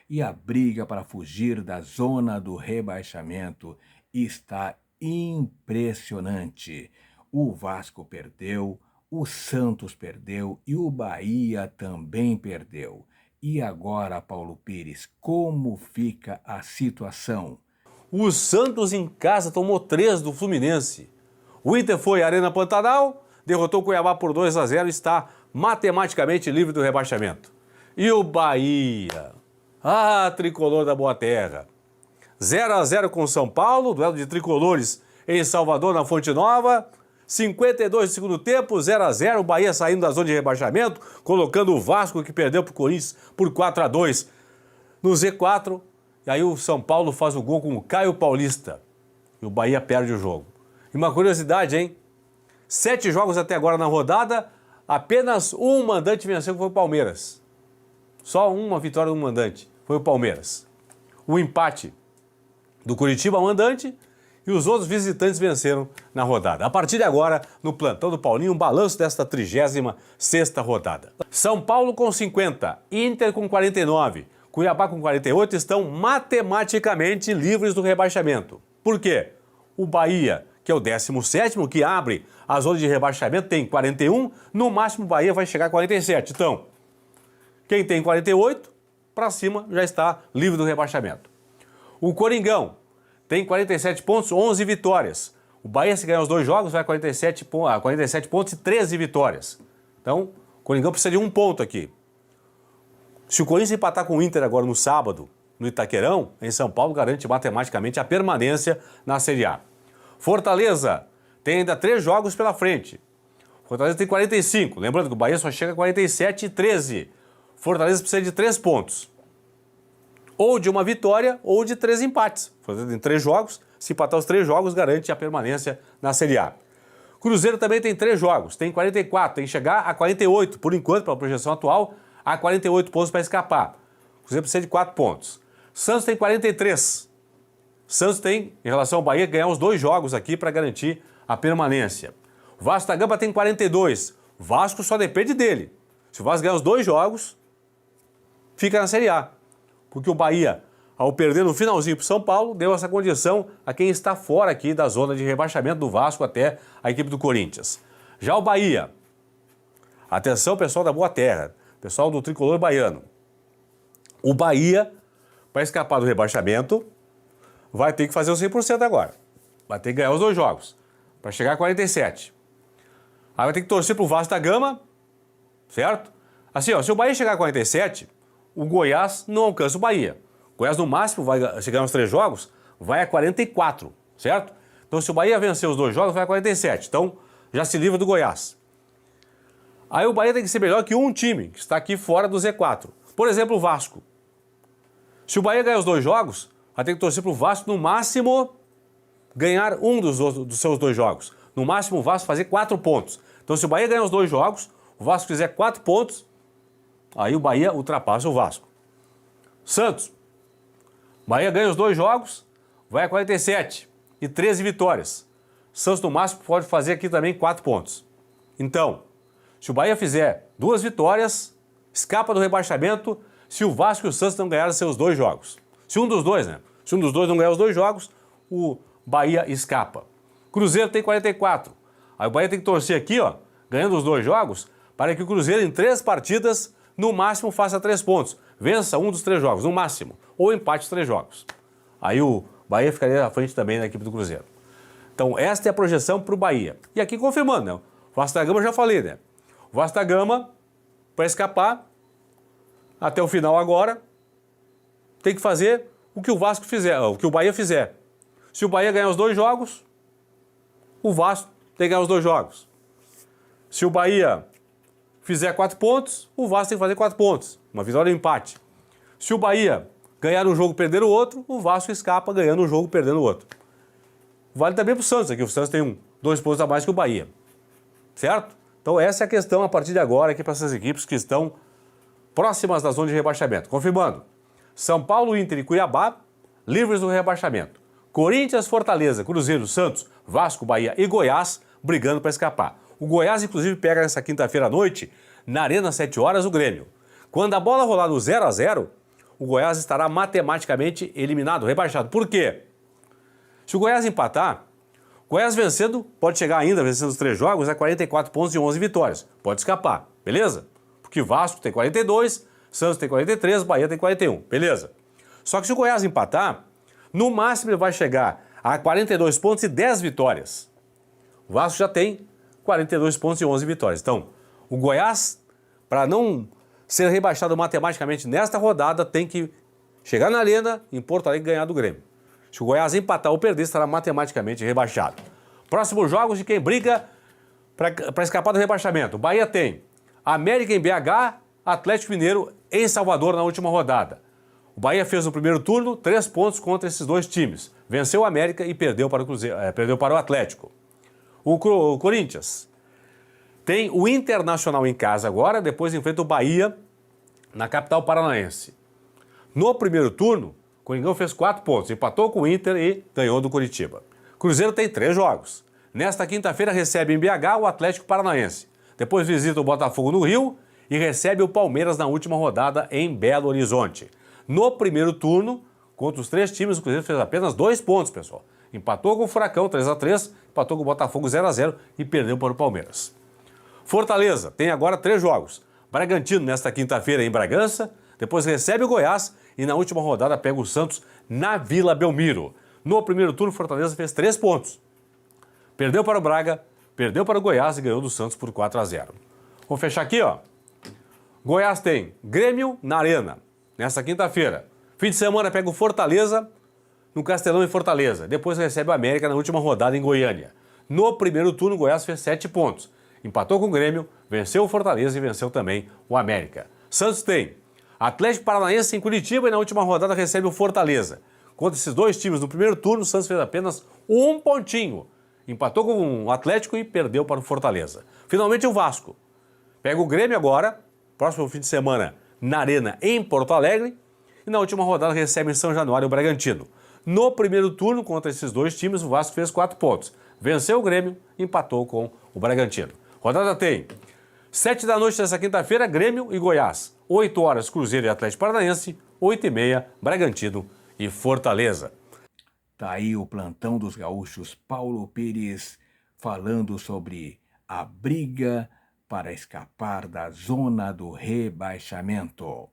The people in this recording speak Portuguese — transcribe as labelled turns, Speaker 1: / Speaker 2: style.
Speaker 1: e a briga para fugir da zona do rebaixamento está impressionante. O Vasco perdeu, o Santos perdeu e o Bahia também perdeu. E agora, Paulo Pires, como fica a situação?
Speaker 2: O Santos em casa tomou 3 do Fluminense. O Inter foi à Arena Pantanal, derrotou o Cuiabá por 2-0 e está matematicamente livre do rebaixamento. E o Bahia? Ah, tricolor da Boa Terra. 0-0 com o São Paulo, duelo de tricolores em Salvador, na Fonte Nova. 52 do segundo tempo, 0-0, o Bahia saindo da zona de rebaixamento, colocando o Vasco, que perdeu para o Corinthians por 4-2 no Z4. E aí o São Paulo faz o gol com o Caio Paulista. E o Bahia perde o jogo. E uma curiosidade, hein? 7 jogos até agora na rodada, apenas um mandante venceu, que foi o Palmeiras. Só uma vitória do mandante, foi o Palmeiras. O empate do Curitiba mandante e os outros visitantes venceram na rodada. A partir de agora, no plantão do Paulinho, um balanço desta 36ª rodada. São Paulo com 50, Inter com 49, Cuiabá com 48 estão matematicamente livres do rebaixamento. Por quê? O Bahia, que é o 17º, que abre a zona de rebaixamento, tem 41, no máximo o Bahia vai chegar a 47. Então, quem tem 48, para cima já está livre do rebaixamento. O Coringão tem 47 pontos, 11 vitórias. O Bahia, se ganhar os 2 jogos, vai a 47 pontos e 13 vitórias. Então, o Coringão precisa de 1 ponto aqui. Se o Corinthians empatar com o Inter agora no sábado, no Itaquerão, em São Paulo, garante matematicamente a permanência na Série A. Fortaleza tem ainda 3 jogos pela frente. Fortaleza tem 45. Lembrando que o Bahia só chega a 47 e 13. Fortaleza precisa de 3 pontos. Ou de uma vitória ou de 3 empates. Fortaleza tem 3 jogos. Se empatar os 3 jogos, garante a permanência na Série A. Cruzeiro também tem 3 jogos. Tem 44. Tem que chegar a 48. Por enquanto, pela projeção atual, há 48 pontos para escapar. O Cruzeiro precisa de 4 pontos. Santos tem 43. Santos tem, em relação ao Bahia, ganhar os 2 jogos aqui para garantir a permanência. O Vasco da Gama tem 42. O Vasco só depende dele. Se o Vasco ganhar os 2 jogos, fica na Série A. Porque o Bahia, ao perder no finalzinho para o São Paulo, deu essa condição a quem está fora aqui da zona de rebaixamento do Vasco até a equipe do Corinthians. Já o Bahia, atenção pessoal da Boa Terra, pessoal do tricolor baiano. O Bahia, para escapar do rebaixamento, vai ter que fazer os 100% agora. Vai ter que ganhar os 2 jogos, para chegar a 47. Aí vai ter que torcer para o Vasco da Gama, certo? Assim, ó, se o Bahia chegar a 47, o Goiás não alcança o Bahia. O Goiás, no máximo, vai chegar nos 3 jogos, vai a 44, certo? Então, se o Bahia vencer os 2 jogos, vai a 47. Então, já se livra do Goiás. Aí o Bahia tem que ser melhor que um time que está aqui fora do Z4. Por exemplo, o Vasco. Se o Bahia ganhar os 2 jogos, vai ter que torcer para o Vasco, no máximo, ganhar um dos seus 2 jogos. No máximo, o Vasco fazer 4 pontos. Então, se o Bahia ganhar os 2 jogos, o Vasco fizer 4 pontos, aí o Bahia ultrapassa o Vasco. Santos. Bahia ganha os 2 jogos, vai a 47 e 13 vitórias. Santos, no máximo, pode fazer aqui também 4 pontos. Então, se o Bahia fizer 2 vitórias, escapa do rebaixamento se o Vasco e o Santos não ganharem seus 2 jogos. Se um dos dois, né? Se um dos dois não ganhar os 2 jogos, o Bahia escapa. Cruzeiro tem 44. Aí o Bahia tem que torcer aqui, ó, ganhando os 2 jogos, para que o Cruzeiro em 3 partidas, no máximo, faça 3 pontos. Vença um dos 3 jogos, no máximo. Ou empate os 3 jogos. Aí o Bahia ficaria à frente também da equipe do Cruzeiro. Então, esta é a projeção para o Bahia. E aqui confirmando, né? O Vasco da Gama eu já falei, né? O Vasco da Gama, para escapar, até o final agora, tem que fazer o que o Vasco fizer, o que o Bahia fizer. Se o Bahia ganhar os 2 jogos, o Vasco tem que ganhar os 2 jogos. Se o Bahia fizer 4 pontos, o Vasco tem que fazer 4 pontos. Uma vitória e um empate. Se o Bahia ganhar um jogo e perder o outro, o Vasco escapa ganhando um jogo e perdendo o outro. Vale também para o Santos aqui. O Santos tem 2 pontos a mais que o Bahia. Certo? Então essa é a questão a partir de agora aqui para essas equipes que estão próximas da zona de rebaixamento. Confirmando. São Paulo, Inter e Cuiabá, livres do rebaixamento. Corinthians, Fortaleza, Cruzeiro, Santos, Vasco, Bahia e Goiás, brigando para escapar. O Goiás, inclusive, pega nessa quinta-feira à noite, na Arena, 7 horas, o Grêmio. Quando a bola rolar no 0-0, o Goiás estará matematicamente eliminado, rebaixado. Por quê? Se o Goiás empatar, o Goiás vencendo, pode chegar ainda, vencendo os 3 jogos, a 44 pontos e 11 vitórias. Pode escapar, beleza? Porque Vasco tem 42, Santos tem 43, Bahia tem 41, beleza? Só que se o Goiás empatar, no máximo ele vai chegar a 42 pontos e 10 vitórias. O Vasco já tem 42 pontos e 11 vitórias. Então, o Goiás, para não ser rebaixado matematicamente nesta rodada, tem que chegar na Arena, em Porto Alegre, e ganhar do Grêmio. Se o Goiás empatar ou perder, estará matematicamente rebaixado. Próximos jogos de quem briga para escapar do rebaixamento. O Bahia tem América em BH, Atlético Mineiro em Salvador na última rodada. O Bahia fez no primeiro turno 3 pontos contra esses 2 times. Venceu o América e perdeu para o Atlético. O Corinthians tem o Internacional em casa agora, depois enfrenta o Bahia na capital paranaense. No primeiro turno, o Coringão fez 4 pontos, empatou com o Inter e ganhou do Coritiba. Cruzeiro tem 3 jogos. Nesta quinta-feira recebe em BH o Atlético Paranaense. Depois visita o Botafogo no Rio e recebe o Palmeiras na última rodada em Belo Horizonte. No primeiro turno, contra os 3 times, o Cruzeiro fez apenas 2 pontos, pessoal. Empatou com o Furacão 3-3, empatou com o Botafogo 0-0 e perdeu para o Palmeiras. Fortaleza tem agora 3 jogos. Bragantino nesta quinta-feira em Bragança, depois recebe o Goiás e na última rodada pega o Santos na Vila Belmiro. No primeiro turno, Fortaleza fez 3 pontos. Perdeu para o Braga, perdeu para o Goiás e ganhou do Santos por 4-0. Vamos fechar aqui, ó. Goiás tem Grêmio na Arena, nesta quinta-feira. Fim de semana pega o Fortaleza no Castelão em Fortaleza. Depois recebe o América na última rodada em Goiânia. No primeiro turno, o Goiás fez 7 pontos. Empatou com o Grêmio, venceu o Fortaleza e venceu também o América. Santos tem Atlético Paranaense em Curitiba e na última rodada recebe o Fortaleza. Contra esses 2 times no primeiro turno, o Santos fez apenas 1 pontinho. Empatou com o Atlético e perdeu para o Fortaleza. Finalmente o Vasco. Pega o Grêmio agora, próximo fim de semana, na Arena em Porto Alegre. E na última rodada recebe em São Januário o Bragantino. No primeiro turno, contra esses 2 times, o Vasco fez 4 pontos. Venceu o Grêmio, empatou com o Bragantino. Rodada tem 7 da noite dessa quinta-feira, Grêmio e Goiás. 8 horas, Cruzeiro e Atlético Paranaense. 8h30, Bragantino e Fortaleza.
Speaker 1: Tá aí o plantão dos gaúchos, Paulo Pires, falando sobre a briga para escapar da zona do rebaixamento.